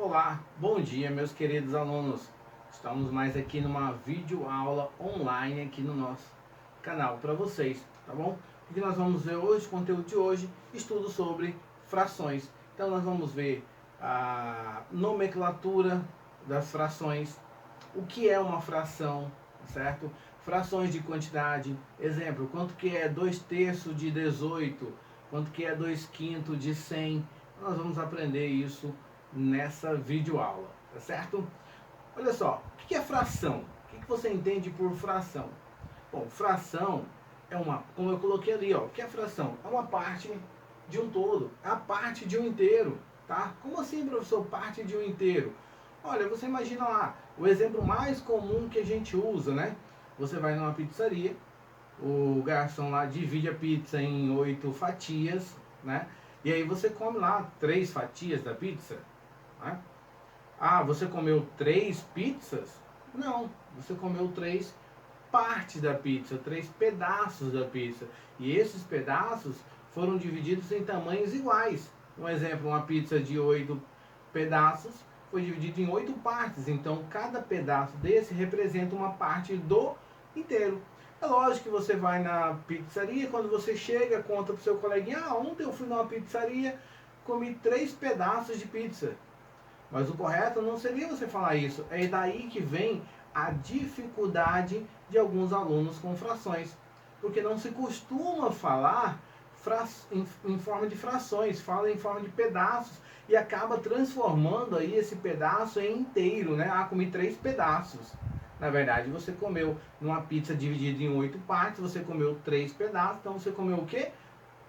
Olá, bom dia meus queridos alunos. Estamos mais aqui numa videoaula online aqui no nosso canal para vocês, tá bom? O que nós vamos ver hoje, o conteúdo de hoje, estudo sobre frações. Então nós vamos ver a nomenclatura das frações, o que é uma fração, certo? Frações de quantidade, exemplo, quanto que é 2/3 de 18, quanto que é 2/5 de 100. Nós vamos aprender isso nessa videoaula, tá certo? Olha só, o que é fração? O que você entende por fração? Bom, fração é uma, como eu coloquei ali, ó, o que é fração? É uma parte de um todo, é a parte de um inteiro, tá? Como assim, professor, parte de um inteiro? Olha, você imagina lá, o exemplo mais comum que a gente usa, né? Você vai numa pizzaria, o garçom lá divide a pizza em 8 fatias, né? E aí você come lá 3 fatias da pizza, né? Ah, você comeu 3 pizzas? Não, você comeu 3 partes da pizza, 3 pedaços da pizza. E esses pedaços foram divididos em tamanhos iguais. Um exemplo, uma pizza de 8 pedaços foi dividida em 8 partes. Então, cada pedaço desse representa uma parte do inteiro. É lógico que você vai na pizzaria, quando você chega, conta pro seu coleguinha: ah, ontem eu fui numa pizzaria, comi 3 pedaços de pizza. Mas o correto não seria você falar isso. É daí que vem a dificuldade de alguns alunos com frações. Porque não se costuma falar em forma de frações, fala em forma de pedaços e acaba transformando aí esse pedaço em inteiro, né? Ah, comi 3 pedaços. Na verdade, você comeu numa pizza dividida em 8 partes, você comeu 3 pedaços, então você comeu o quê?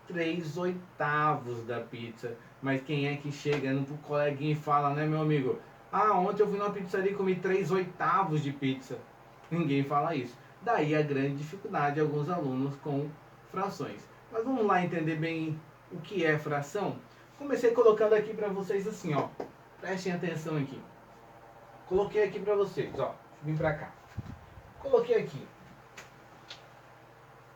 3/8 da pizza. Mas quem é que chega no coleguinha e fala, né, meu amigo? Ah, ontem eu fui numa pizzaria e comi 3/8 de pizza. Ninguém fala isso. Daí a grande dificuldade de alguns alunos com frações. Mas vamos lá entender bem o que é fração? Comecei colocando aqui para vocês assim, ó. Prestem atenção aqui. Coloquei aqui para vocês, ó. Vim para cá. Coloquei aqui.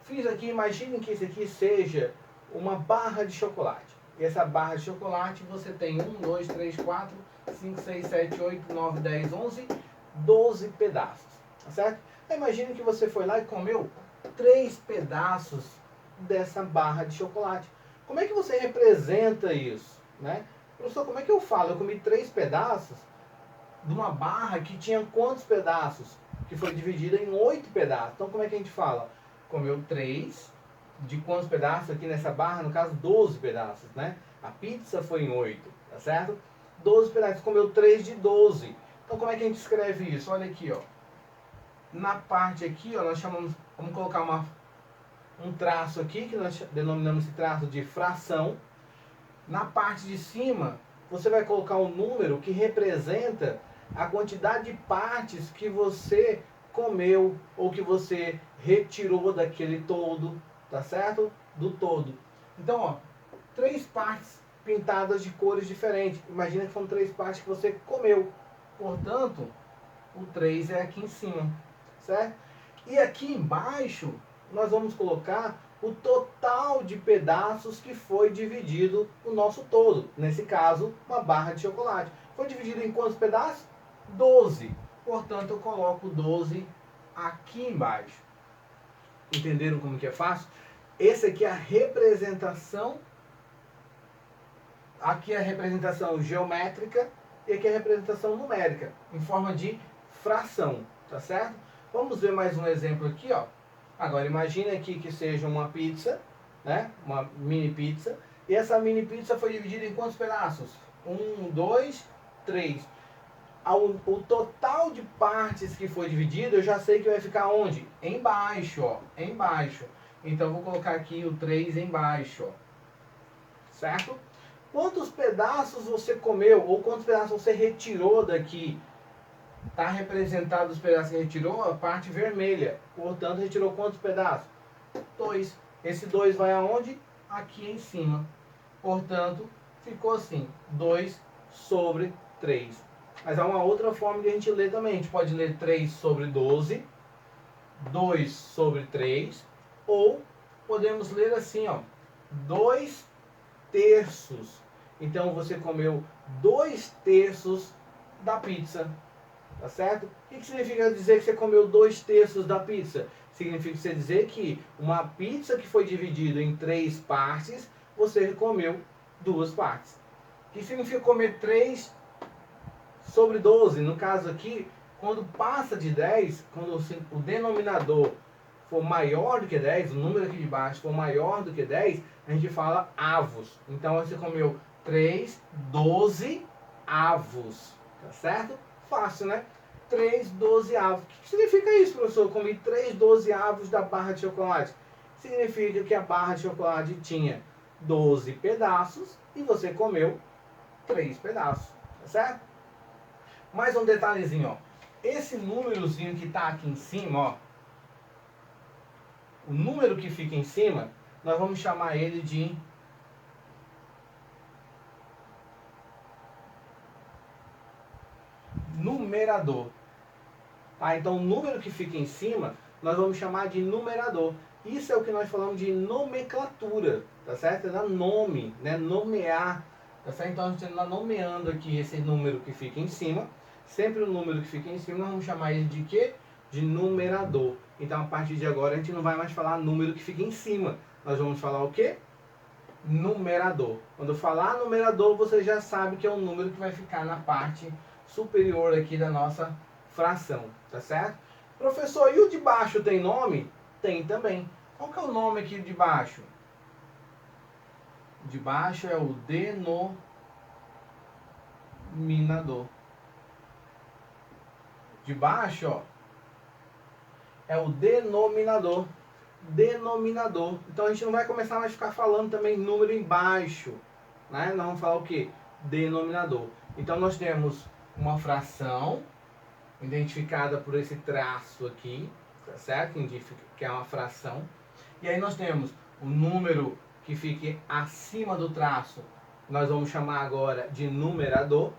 Fiz aqui, imaginem que esse aqui seja uma barra de chocolate. E essa barra de chocolate você tem 1, 2, 3, 4, 5, 6, 7, 8, 9, 10, 11, 12 pedaços. Tá certo? Imagine que você foi lá e comeu 3 pedaços dessa barra de chocolate. Como é que você representa isso? Né? Professor, como é que eu falo? Eu comi 3 pedaços de uma barra que tinha quantos pedaços? Que foi dividida em 8 pedaços. Então como é que a gente fala? Comeu 3 de quantos pedaços aqui nessa barra? No caso, 12 pedaços, né? A pizza foi em 8, tá certo? 12 pedaços, comeu 3 de 12. Então como é que a gente escreve isso? Olha aqui, ó. Na parte aqui, ó, nós chamamos, vamos colocar um traço aqui, que nós denominamos esse traço de fração. Na parte de cima, você vai colocar um número que representa a quantidade de partes que você comeu ou que você retirou daquele todo, tá certo? Do todo. Então, ó, 3 partes pintadas de cores diferentes. Imagina que são 3 partes que você comeu. Portanto, o 3 é aqui em cima, certo? E aqui embaixo, nós vamos colocar o total de pedaços que foi dividido o nosso todo. Nesse caso, uma barra de chocolate. Foi dividido em quantos pedaços? 12. Portanto, eu coloco 12 aqui embaixo. Entenderam como que é fácil? Esse aqui é a representação. Aqui é a representação geométrica e aqui é a representação numérica, em forma de fração, tá certo? Vamos ver mais um exemplo aqui, ó. Agora imagine aqui que seja uma pizza, né? Uma mini pizza. E essa mini pizza foi dividida em quantos pedaços? 1, 2, 3. O total de partes que foi dividido, eu já sei que vai ficar onde? Embaixo, ó. Embaixo. Então eu vou colocar aqui o 3 embaixo, ó. Certo? Quantos pedaços você comeu ou quantos pedaços você retirou daqui? Está representado os pedaços que retirou, a parte vermelha. Portanto, retirou quantos pedaços? 2. Esse 2 vai aonde? Aqui em cima. Portanto, ficou assim, 2 sobre 3. Mas há uma outra forma de a gente ler também. A gente pode ler 3 sobre 12, 2 sobre 3, ou podemos ler assim, ó, 2/3. Então você comeu 2/3 da pizza. Tá certo? O que significa dizer que você comeu 2/3 da pizza? Significa você dizer que uma pizza que foi dividida em 3 partes, você comeu 2 partes. O que significa comer 3/12? No caso aqui, quando passa de 10, quando o denominador for maior do que 10, o número aqui de baixo for maior do que 10, a gente fala avos. Então você comeu 3/12 avos. Tá certo? Fácil, né? 3/12 avos. O que significa isso, professor? Eu comi 3/12 avos da barra de chocolate. Significa que a barra de chocolate tinha 12 pedaços e você comeu 3 pedaços. Tá certo? Mais um detalhezinho, ó. Esse númerozinho que está aqui em cima, ó. O número que fica em cima, nós vamos chamar ele de numerador. Tá? Então, o número que fica em cima, nós vamos chamar de numerador. Isso é o que nós falamos de nomenclatura, tá certo? É dar nome, né? Nomear, tá certo? Então, a gente está nomeando aqui esse número que fica em cima. Sempre o número que fica em cima, nós vamos chamar ele de quê? De numerador. Então, a partir de agora, a gente não vai mais falar número que fica em cima. Nós vamos falar o quê? Numerador. Quando eu falar numerador, você já sabe que é o número que vai ficar na parte superior aqui da nossa fração, tá certo? Professor, e o de baixo tem nome? Tem também. Qual que é o nome aqui de baixo? De baixo é o denominador. De baixo, ó, é o denominador. Denominador. Então a gente não vai começar mais a ficar falando também número embaixo, né? Nós vamos falar o que? Denominador. Então nós temos uma fração identificada por esse traço aqui, tá certo? Que é uma fração. E aí nós temos o número que fique acima do traço, nós vamos chamar agora de numerador.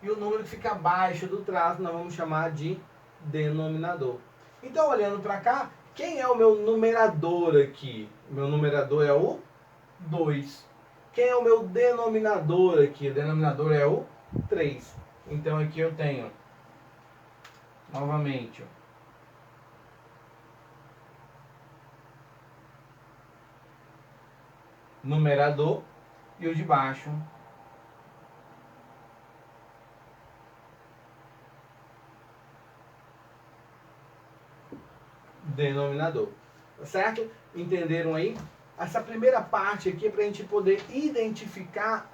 E o número que fica abaixo do traço, nós vamos chamar de denominador. Então, olhando para cá, quem é o meu numerador aqui? O meu numerador é o 2. Quem é o meu denominador aqui? O denominador é o 3. Então, aqui eu tenho, novamente, numerador e o de baixo, denominador. Tá certo? Entenderam aí? Essa primeira parte aqui é para a gente poder identificar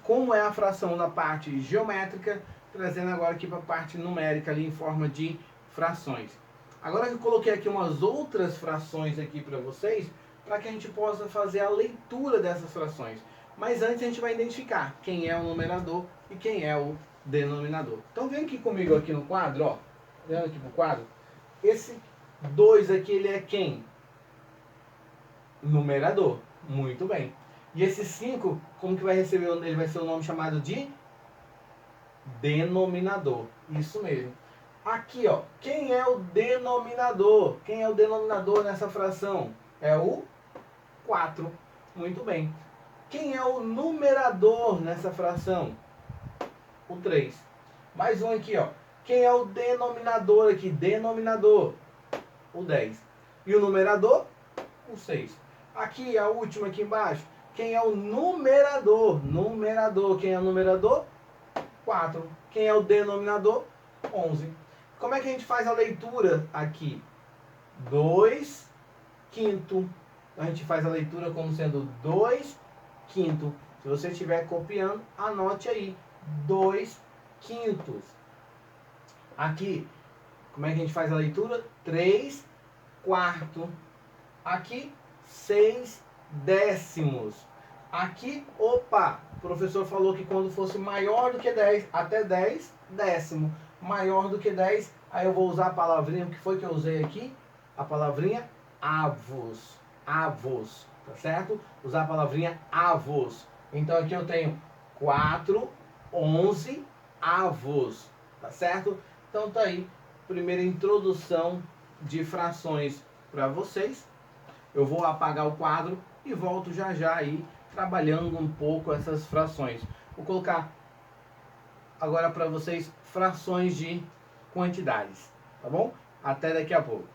como é a fração na parte geométrica, trazendo agora aqui para a parte numérica ali em forma de frações. Agora eu coloquei aqui umas outras frações aqui para vocês, para que a gente possa fazer a leitura dessas frações. Mas antes a gente vai identificar quem é o numerador e quem é o denominador. Então vem aqui comigo aqui no quadro, ó. Vendo aqui no quadro. Esse 2 aqui, ele é quem? Numerador. Muito bem. E esse 5, como que vai receber? Ele vai ser um nome chamado de denominador. Isso mesmo. Aqui, ó. Quem é o denominador? Quem é o denominador nessa fração? É o 4. Muito bem. Quem é o numerador nessa fração? O 3. Mais um aqui, ó. Quem é o denominador aqui? Denominador. O 10. E o numerador? O 6. Aqui, a última aqui embaixo. Quem é o numerador? Numerador. Quem é o numerador? 4. Quem é o denominador? 11. Como é que a gente faz a leitura aqui? 2 quinto. A gente faz a leitura como sendo 2 quinto. Se você estiver copiando, anote aí. 2 quintos. Aqui, como é que a gente faz a leitura? 3 quarto. Aqui, 6 décimos. Aqui, opa, o professor falou que quando fosse maior do que 10, até 10, décimo. Maior do que 10, aí eu vou usar a palavrinha, o que foi que eu usei aqui? A palavrinha avos. Avos, tá certo? Usar a palavrinha avos. Então aqui eu tenho 4, 11 avos, tá certo? Então tá aí, primeira introdução de frações para vocês. Eu vou apagar o quadro e volto já já aí trabalhando um pouco essas frações. Vou colocar agora para vocês frações de quantidades, tá bom? Até daqui a pouco.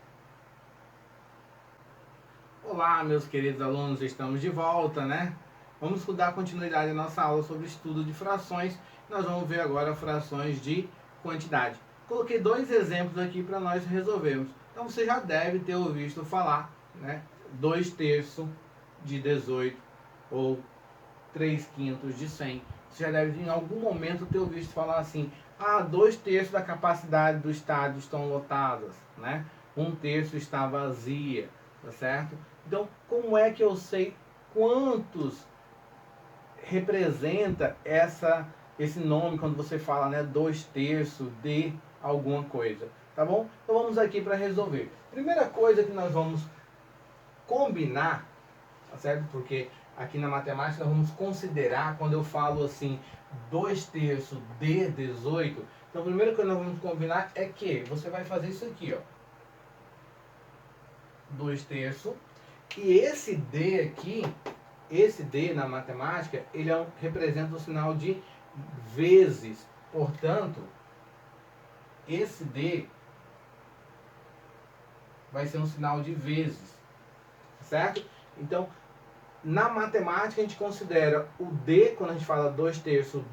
Olá, meus queridos alunos, estamos de volta, né? Vamos dar continuidade à nossa aula sobre estudo de frações. Nós vamos ver agora frações de quantidade. Coloquei dois exemplos aqui para nós resolvermos. Então você já deve ter ouvido falar, né? 2/3 de 18 ou 3/5 de 100. Você já deve em algum momento ter ouvido falar assim: ah, 2/3 da capacidade do estádio estão lotadas, né? 1/3 está vazia, tá certo? Então, como é que eu sei quantos representa esse nome quando você fala, né, 2/3 de alguma coisa, tá bom? Então vamos aqui para resolver. Primeira coisa que nós vamos combinar, tá certo? Porque aqui na matemática nós vamos considerar, quando eu falo assim 2/3 de 18, então a primeira coisa que nós vamos combinar é que você vai fazer isso aqui, ó, 2/3, e esse D aqui, esse D na matemática, ele representa o sinal de vezes. Portanto, esse D vai ser um sinal de vezes, certo? Então, na matemática a gente considera o D, quando a gente fala 2/3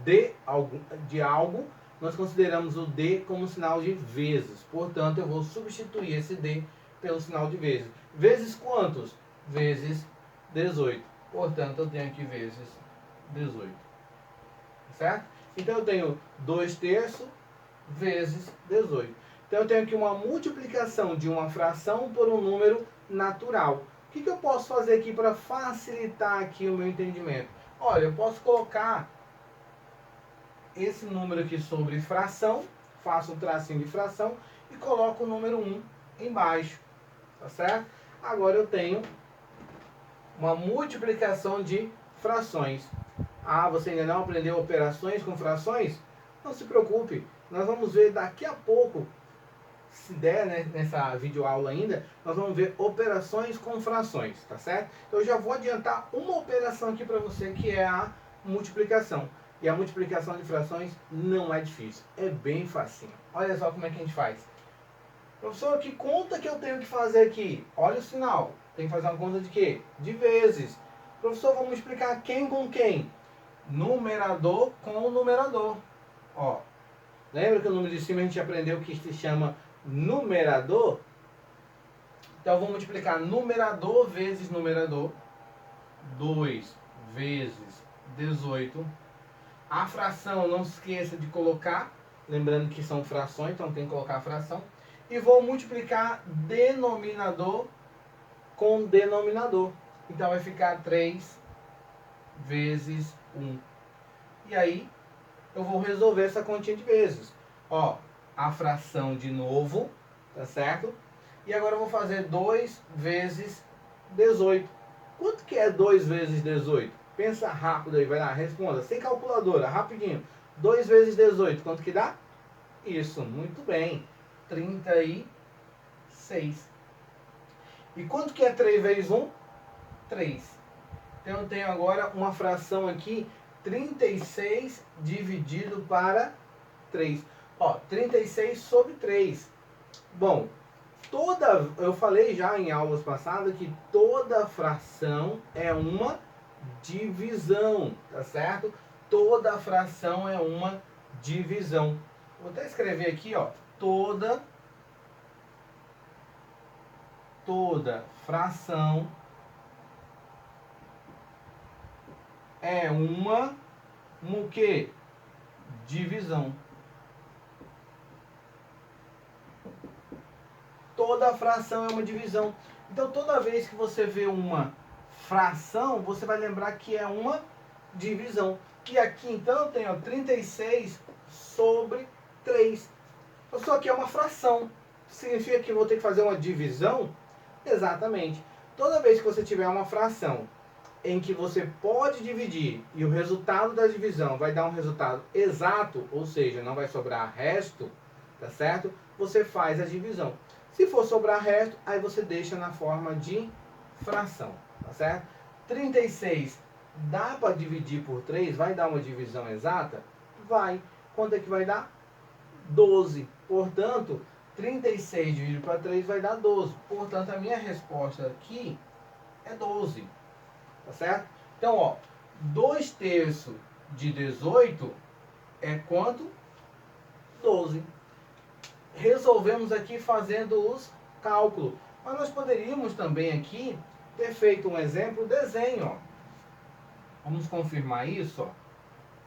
de algo, nós consideramos o D como sinal de vezes. Portanto, eu vou substituir esse D pelo sinal de vezes. Vezes quantos? Vezes 18. Portanto, eu tenho aqui vezes 18. Certo? Então, eu tenho 2/3 vezes 18. Então, eu tenho aqui uma multiplicação de uma fração por um número natural. O que eu posso fazer aqui para facilitar aqui o meu entendimento? Olha, eu posso colocar esse número aqui sobre fração, faço um tracinho de fração e coloco o número 1 embaixo. Tá certo? Agora eu tenho uma multiplicação de frações. Ah, você ainda não aprendeu operações com frações? Não se preocupe, nós vamos ver daqui a pouco, se der, né, nessa videoaula ainda, nós vamos ver operações com frações, tá certo? Eu já vou adiantar uma operação aqui para você, que é a multiplicação. E a multiplicação de frações não é difícil, é bem facinho. Olha só como é que a gente faz. Professor, que conta que eu tenho que fazer aqui? Olha o sinal. Tem que fazer uma conta de quê? De vezes. Professor, vamos explicar quem com quem? Numerador com numerador. Ó, lembra que o número de cima a gente aprendeu que se chama numerador? Então, eu vou multiplicar numerador vezes numerador. 2 vezes 18. A fração, não se esqueça de colocar. Lembrando que são frações, então tem que colocar a fração. E vou multiplicar denominador com denominador. Então vai ficar 3 vezes 1. E aí eu vou resolver essa continha de vezes. Ó, a fração de novo, tá certo? E agora eu vou fazer 2 vezes 18. Quanto que é 2 vezes 18? Pensa rápido aí, vai lá, responda. Sem calculadora, rapidinho. 2 vezes 18, quanto que dá? Isso, muito bem. 36. E quanto que é 3 vezes 1? 3. Então eu tenho agora uma fração aqui, 36 dividido para 3. Ó, 36 sobre 3. Bom, eu falei já em aulas passadas que toda fração é uma divisão, tá certo? Toda fração é uma divisão. Vou até escrever aqui, ó, toda fração é uma o quê? Divisão. Toda fração é uma divisão. Então, toda vez que você vê uma fração, você vai lembrar que é uma divisão. E aqui, então, eu tenho 36 sobre 3. Só que é uma fração. Significa que eu vou ter que fazer uma divisão? Exatamente. Toda vez que você tiver uma fração em que você pode dividir e o resultado da divisão vai dar um resultado exato, ou seja, não vai sobrar resto, tá certo? Você faz a divisão. Se for sobrar resto, aí você deixa na forma de fração, tá certo? 36 Dá para dividir por 3? Vai dar uma divisão exata? Vai. Quanto é que vai dar? 12. Portanto, 36 dividido para 3 vai dar 12. Portanto, a minha resposta aqui é 12. Tá certo? Então, ó, 2 terços de 18 é quanto? 12. Resolvemos aqui fazendo os cálculos. Mas nós poderíamos também aqui ter feito um exemplo, desenho. Ó. Vamos confirmar isso. Ó.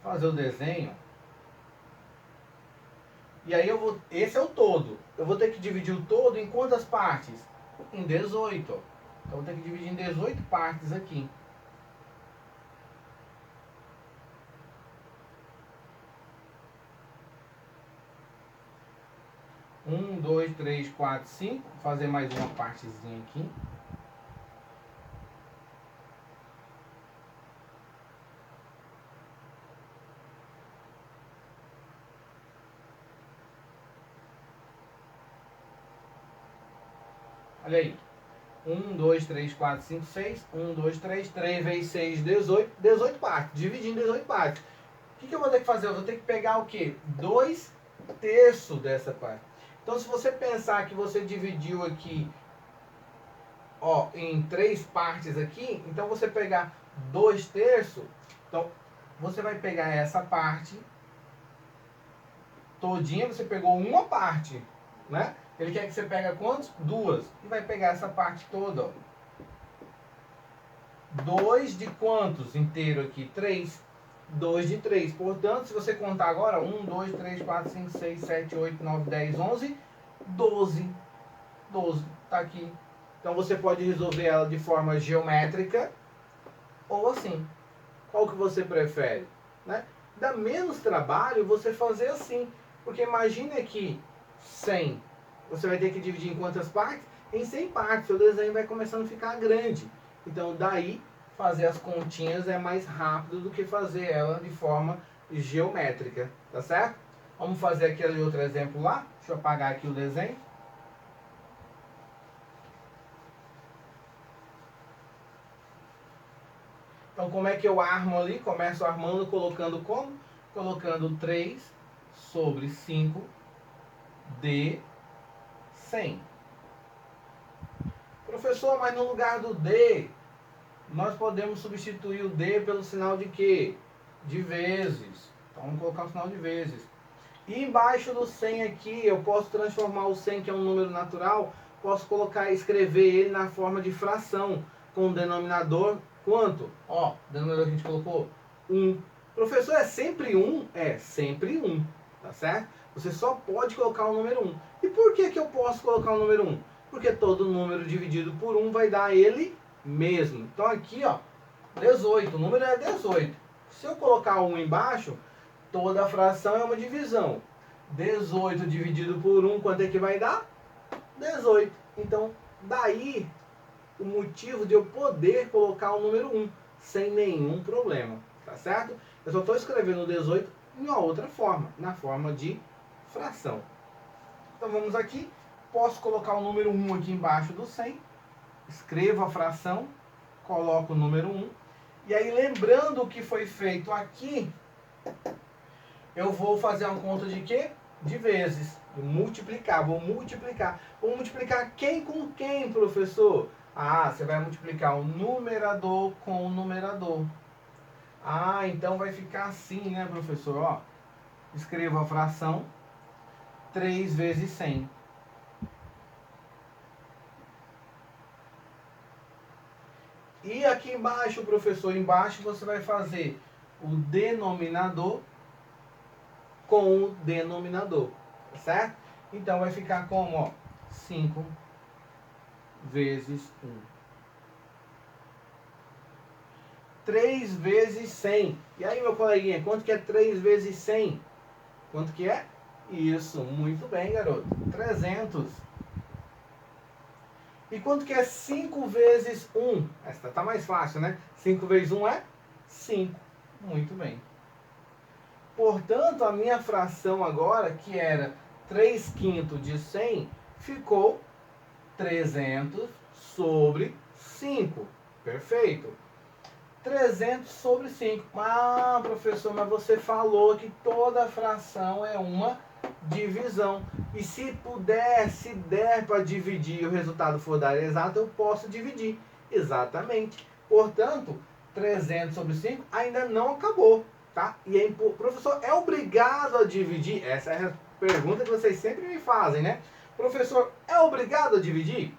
Fazer o desenho. E aí esse é o todo. Eu vou ter que dividir o todo em quantas partes? Em 18. Ó. Então eu vou ter que dividir em 18 partes aqui. 1, 2, 3, 4, 5. Vou fazer mais uma partezinha aqui. Olha aí. 1, 2, 3, 4, 5, 6. 1, 2, 3. 3 vezes 6, 18. 18 partes. Dividir em 18 partes. O que eu vou ter que fazer? Eu vou ter que pegar o quê? 2 terços dessa parte. Então, se você pensar que você dividiu aqui, ó, em 3 partes aqui, então você pegar 2 terços, então você vai pegar essa parte todinha, você pegou uma parte, né? Ele quer que você pegue quantos? 2. E vai pegar essa parte toda, ó. 2 de quantos inteiro aqui? 3. 2 de 3. Portanto, se você contar agora, 1, 2, 3, 4, 5, 6, 7, 8, 9, 10, 11, 12. 12. Tá aqui. Então você pode resolver ela de forma geométrica ou assim. Qual que você prefere? Né? Dá menos trabalho você fazer assim. Porque imagine aqui 100. Você vai ter que dividir em quantas partes? Em 100 partes. Seu desenho vai começando a ficar grande. Então daí fazer as continhas é mais rápido do que fazer ela de forma geométrica. Tá certo? Vamos fazer aquele outro exemplo lá. Deixa eu apagar aqui o desenho. Então, como é que eu armo ali? Começo armando, colocando como? Colocando 3 sobre 5 de 100. Professor, mas no lugar do D, nós podemos substituir o D pelo sinal de quê? De vezes. Então, vamos colocar o sinal de vezes. E embaixo do 100 aqui, eu posso transformar o 100, que é um número natural, posso colocar, escrever ele na forma de fração, com o denominador quanto? Ó, o denominador que a gente colocou, 1. Professor, é sempre 1? É sempre 1, tá certo? Você só pode colocar o número 1. E por que eu posso colocar o número 1? Porque todo número dividido por 1 vai dar ele mesmo. Então aqui, ó, 18, o número é 18. Se eu colocar 1 embaixo, toda a fração é uma divisão. 18 dividido por 1, quanto é que vai dar? 18. Então, daí o motivo de eu poder colocar o número 1 sem nenhum problema, tá certo? Eu só estou escrevendo o 18 em uma outra forma, na forma de fração. Então vamos aqui, posso colocar o número 1 aqui embaixo do 100, escrevo a fração, coloco o número 1, e aí lembrando o que foi feito aqui, eu vou fazer uma conta de quê? De vezes. Multiplicar, vou multiplicar. Vou multiplicar quem com quem, professor? Ah, você vai multiplicar o numerador com o numerador. Ah, então vai ficar assim, né, professor? Ó, escreva a fração 3 vezes 100. E aqui embaixo, professor, embaixo você vai fazer o denominador com o denominador, certo? Então vai ficar como, ó, 5 vezes 1. 3 vezes 100. E aí, meu coleguinha, quanto que é 3 vezes 100? Quanto que é? Isso, muito bem, garoto. 300. E quanto que é 5 vezes 1? Essa tá mais fácil, né? 5 vezes 1 é 5. Muito bem. Portanto, a minha fração agora, que era 3/5 de 100, ficou 300 sobre 5. Perfeito. 300 sobre 5. Ah, professor, mas você falou que toda fração é uma divisão. E se der para dividir e o resultado for da área exata, eu posso dividir. Exatamente. Portanto, 300 sobre 5 ainda não acabou. Tá? E professor, é obrigado a dividir? Essa é a pergunta que vocês sempre me fazem, né? Professor, é obrigado a dividir?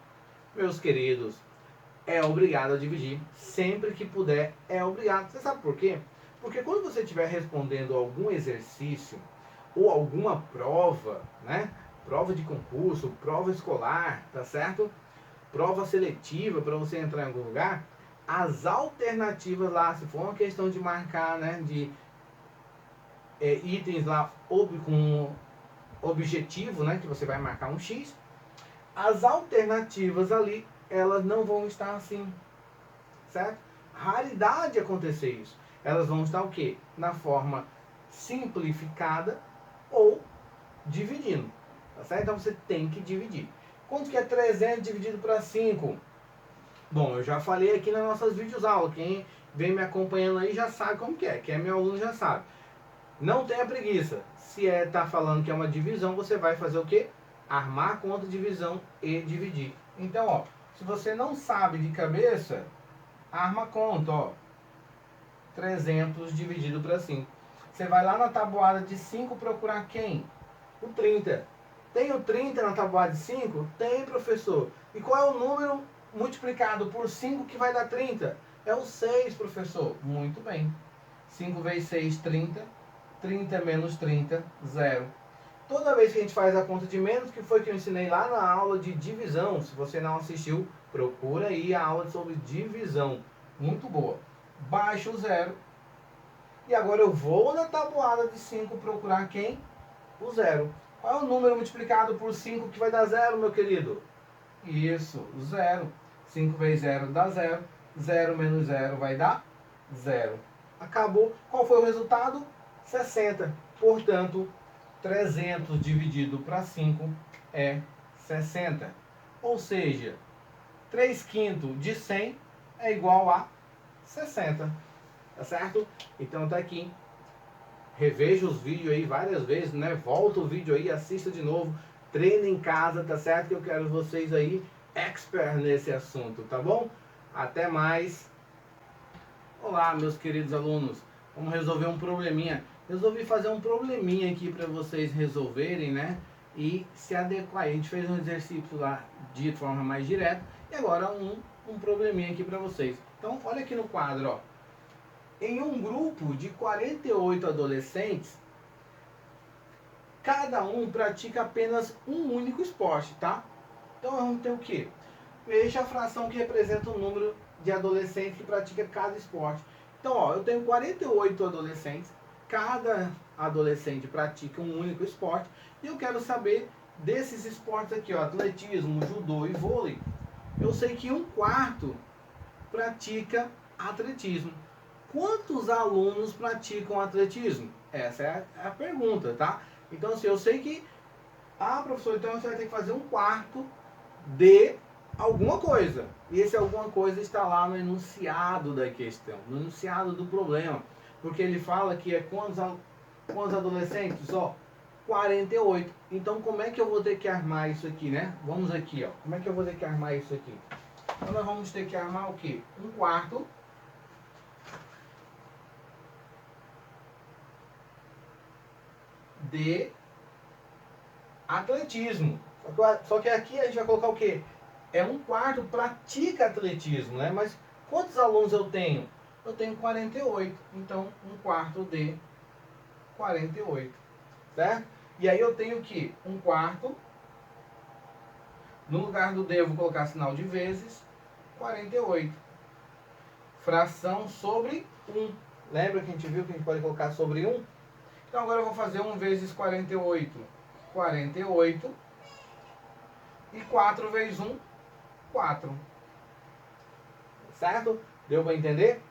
Meus queridos, é obrigado a dividir. Sempre que puder, é obrigado. Você sabe por quê? Porque quando você estiver respondendo algum exercício ou alguma prova, né? Prova de concurso, prova escolar, tá certo? Prova seletiva para você entrar em algum lugar, as alternativas lá, se for uma questão de marcar, né? De itens lá com objetivo, né? Que você vai marcar um X, as alternativas ali, elas não vão estar assim, certo? Raridade acontecer isso. Elas vão estar o quê? Na forma simplificada ou dividindo, tá certo? Então você tem que dividir. Quanto que é 300 dividido para 5? Bom, eu já falei aqui nas nossas videoaulas. Quem vem me acompanhando aí já sabe como que é. Quem é meu aluno já sabe. Não tenha preguiça. Se tá falando que é uma divisão, você vai fazer o quê? Armar a conta de divisão e dividir. Então, ó, se você não sabe de cabeça, arma a conta, ó. 300 dividido para 5. Você vai lá na tabuada de 5 procurar quem? O 30. Tem o 30 na tabuada de 5? Tem, professor. E qual é o número multiplicado por 5 que vai dar 30? É o 6, professor. Muito bem. 5 vezes 6, 30. 30 menos 30, 0. Toda vez que a gente faz a conta de menos, que foi que eu ensinei lá na aula de divisão. Se você não assistiu, procura aí a aula sobre divisão. Muito boa. Baixo o 0. E agora eu vou na tabuada de 5 procurar quem? O 0. Qual é o número multiplicado por 5 que vai dar 0, meu querido? Isso, 0. 5 vezes 0 dá 0. 0 menos 0 vai dar 0. Acabou. Qual foi o resultado? 60. Portanto, 300 dividido para 5 é 60. Ou seja, 3/5 de 100 é igual a 60. Tá certo? Então tá aqui. Reveja os vídeos aí várias vezes, né? Volta o vídeo aí, assista de novo. Treine em casa, tá certo? Que eu quero vocês aí expert nesse assunto, tá bom? Até mais. Olá, meus queridos alunos. Vamos resolver um probleminha. Resolvi fazer um probleminha aqui para vocês resolverem, né? E se adequar. A gente fez um exercício lá de forma mais direta. E agora um probleminha aqui para vocês. Então, olha aqui no quadro, ó. Em um grupo de 48 adolescentes, cada um pratica apenas um único esporte, tá? Então vamos ter o quê? Veja a fração que representa o número de adolescentes que pratica cada esporte. Então, ó, eu tenho 48 adolescentes, cada adolescente pratica um único esporte, e eu quero saber desses esportes aqui, ó, atletismo, judô e vôlei. Eu sei que 1/4 pratica atletismo. Quantos alunos praticam atletismo? Essa é a pergunta, tá? Então, assim, eu sei que... Ah, professor, então você vai ter que fazer 1/4 de alguma coisa. E esse alguma coisa está lá no enunciado da questão, no enunciado do problema. Porque ele fala que é quantos adolescentes? Ó, 48. Então, como é que eu vou ter que armar isso aqui, né? Vamos aqui, ó. Como é que eu vou ter que armar isso aqui? Então, nós vamos ter que armar o quê? 1/4 de atletismo. Só que aqui a gente vai colocar o quê? É 1/4 pratica atletismo, né? Mas quantos alunos eu tenho? Eu tenho 48. Então, 1/4 de 48. Certo? E aí eu tenho que 1/4. No lugar do D eu vou colocar sinal de vezes. 48. Fração sobre 1. Lembra que a gente viu que a gente pode colocar sobre 1? Então agora eu vou fazer 1 vezes 48. 48. E 4 vezes 1, 4. Certo? Deu para entender?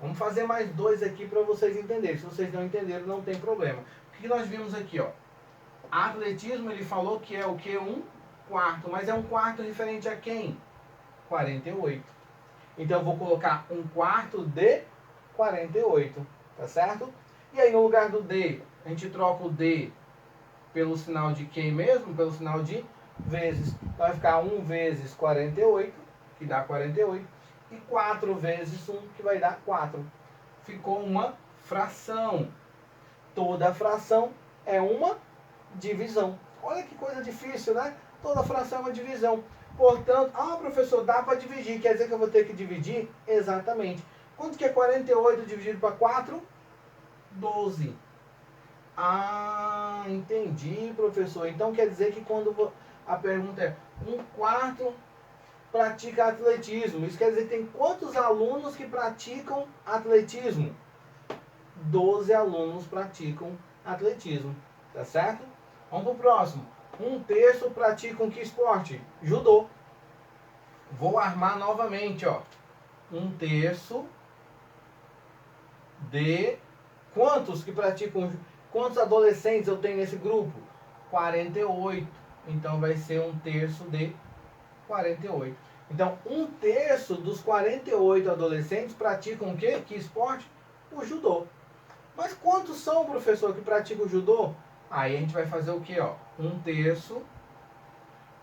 Vamos fazer mais 2 aqui para vocês entenderem. Se vocês não entenderam, não tem problema. O que nós vimos aqui, ó? Atletismo, ele falou que é o que? 1/4. Mas é 1/4 referente a quem? 48. Então eu vou colocar 1/4 de 48, tá certo? E aí no lugar do D, a gente troca o D pelo sinal de que mesmo? Pelo sinal de vezes. Então vai ficar 1 vezes 48, que dá 48, e 4 vezes 1, que vai dar 4. Ficou uma fração. Toda fração é uma divisão. Olha que coisa difícil, né? Toda fração é uma divisão. Portanto, professor, dá para dividir. Quer dizer que eu vou ter que dividir? Exatamente. Quanto que é 48 dividido para 4? 12. Entendi, professor. Então quer dizer que quando a pergunta é 1/4 pratica atletismo. Isso quer dizer que tem quantos alunos que praticam atletismo? 12 alunos praticam atletismo. Tá certo? Vamos pro próximo. 1/3 praticam que esporte? Judô. Vou armar novamente, ó. 1/3 de quantos que praticam? Quantos adolescentes eu tenho nesse grupo? 48. Então vai ser 1/3 de 48. Então 1/3 dos 48 adolescentes praticam o quê? Que esporte? O judô. Mas quantos são, professor, que praticam o judô? Aí a gente vai fazer o quê, ó? 1/3.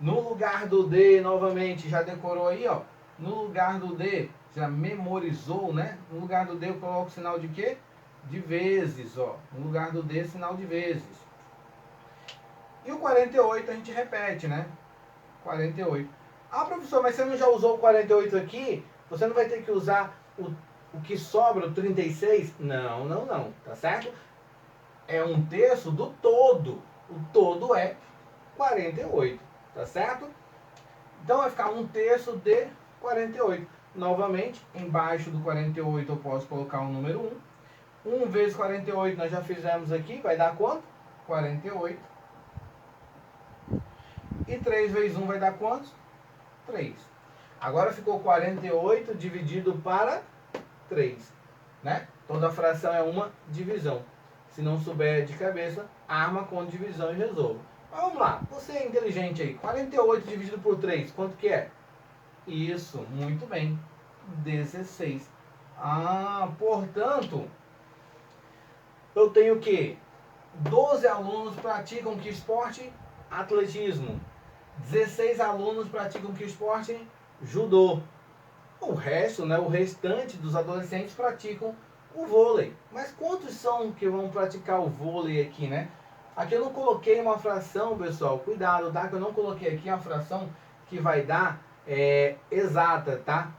No lugar do D, novamente, já decorou aí, ó? No lugar do D, já memorizou, né? No lugar do D eu coloco o sinal de quê? De vezes, ó. No lugar do D, sinal de vezes. E o 48 a gente repete, né? 48. Professor, mas você não já usou o 48 aqui? Você não vai ter que usar o que sobra, o 36? Não, não, não. Tá certo? É 1/3 do todo. O todo é 48. Tá certo? Então vai ficar 1/3 de 48. Novamente, embaixo do 48 eu posso colocar o número 1. 1 vezes 48 nós já fizemos aqui. Vai dar quanto? 48. E 3 vezes 1 vai dar quantos? 3. Agora ficou 48 dividido para 3. Né? Toda fração é uma divisão. Se não souber de cabeça, arma com divisão e resolva. Mas vamos lá, você é inteligente aí. 48 dividido por 3, quanto que é? Isso, muito bem. 16. Portanto, eu tenho o quê? 12 alunos praticam que esporte? Atletismo. 16 alunos praticam que esporte? Judô. O resto, né, o restante dos adolescentes praticam o vôlei. Mas quantos são que vão praticar o vôlei aqui, né? Aqui eu não coloquei uma fração, pessoal. Cuidado, tá? Que eu não coloquei aqui uma fração que vai dar exata, tá?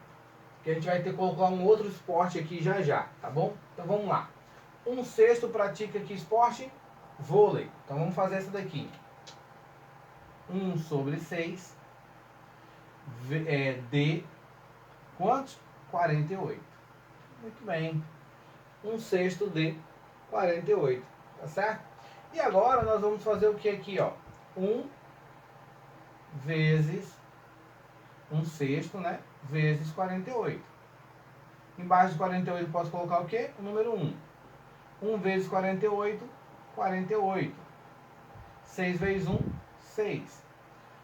Que a gente vai ter que colocar um outro esporte aqui já já, tá bom? Então vamos lá. 1/6 pratica que esporte? Vôlei. Então vamos fazer essa daqui. 1/6 de quantos? 48. Muito bem. 1/6 de 48. Tá certo? E agora nós vamos fazer o que aqui, ó? 1 vezes 1/6, né? Vezes 48. Embaixo de 48 eu posso colocar o quê? O número 1. 1 vezes 48, 48. 6 vezes 1, 6.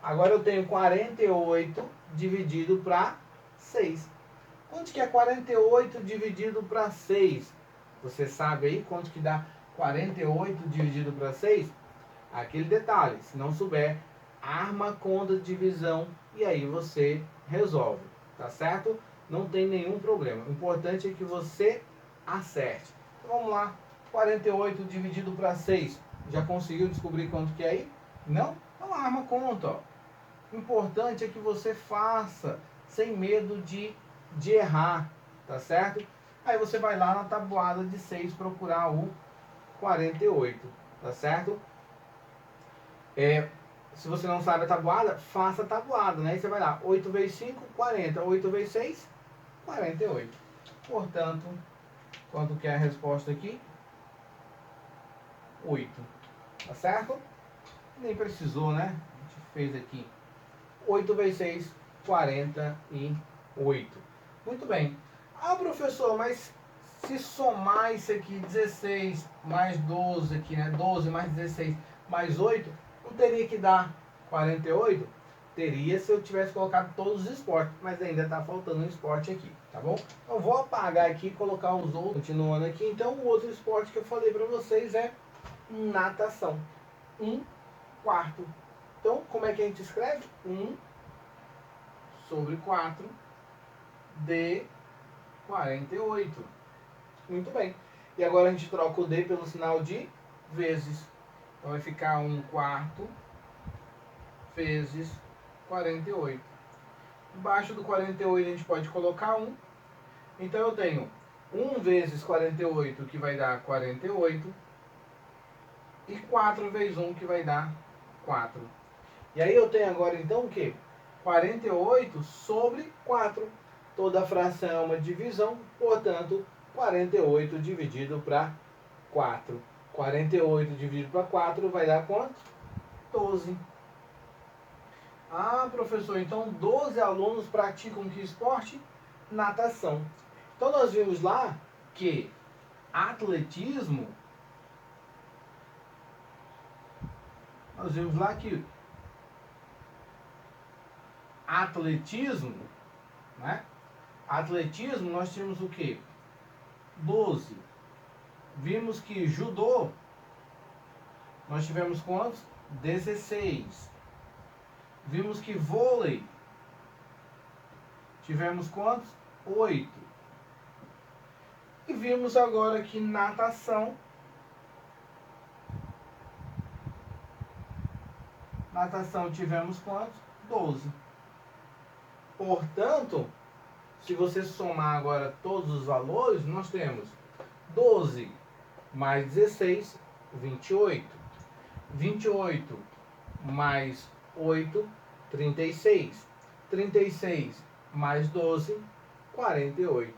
Agora eu tenho 48 dividido para 6. Quanto que é 48 dividido para 6? Você sabe aí quanto que dá 48 dividido para 6? Aquele detalhe, se não souber, arma conta de divisão e aí você resolve, tá certo? Não tem nenhum problema. O importante é que você acerte. Então vamos lá, 48 dividido para 6. Já conseguiu descobrir quanto que é aí? Não? Então arma conta, ó. O importante é que você faça sem medo de errar, tá certo? Aí você vai lá na tabuada de 6 procurar o 48, tá certo? Se você não sabe a tabuada, faça a tabuada, né? Aí você vai lá, 8 vezes 5, 40. 8 vezes 6, 48. Portanto, quanto que é a resposta aqui? 8. Tá certo? Nem precisou, né? A gente fez aqui. 8 vezes 6, 48. Muito bem. Professor, mas se somar isso aqui, 16 mais 12 aqui, né? 12 mais 16 mais 8, não teria que dar 48? Teria se eu tivesse colocado todos os esportes, mas ainda está faltando um esporte aqui, tá bom? Eu vou apagar aqui e colocar os outros, continuando aqui. Então, o outro esporte que eu falei para vocês é natação. 1/4. Então, como é que a gente escreve? 1/4 de 48. Muito bem. E agora a gente troca o D pelo sinal de vezes. Então vai ficar 1/4 vezes 48. Embaixo do 48 a gente pode colocar 1. Então eu tenho 1 vezes 48, que vai dar 48. E 4 vezes 1, que vai dar 4. E aí eu tenho agora então o quê? 48 sobre 4. Toda fração é uma divisão, portanto, 48 dividido para 4. 48 dividido para 4 vai dar quanto? 12. Ah, professor, então 12 alunos praticam que esporte? Natação. Então nós vimos lá que atletismo, né? Atletismo nós tínhamos o quê? 12. Vimos que judô nós tivemos quantos? 16. Vimos que vôlei tivemos quantos? 8. E vimos agora que natação tivemos quantos? 12. Portanto, se você somar agora todos os valores, nós temos 12 mais 16, 28. 28 mais 8, 36. 36 mais 12, 48.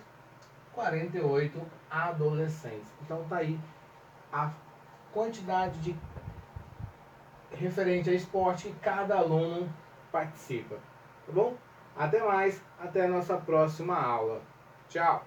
48 adolescentes. Então tá aí a quantidade de referente a esporte que cada aluno participa. Tá bom? Até mais, até a nossa próxima aula. Tchau!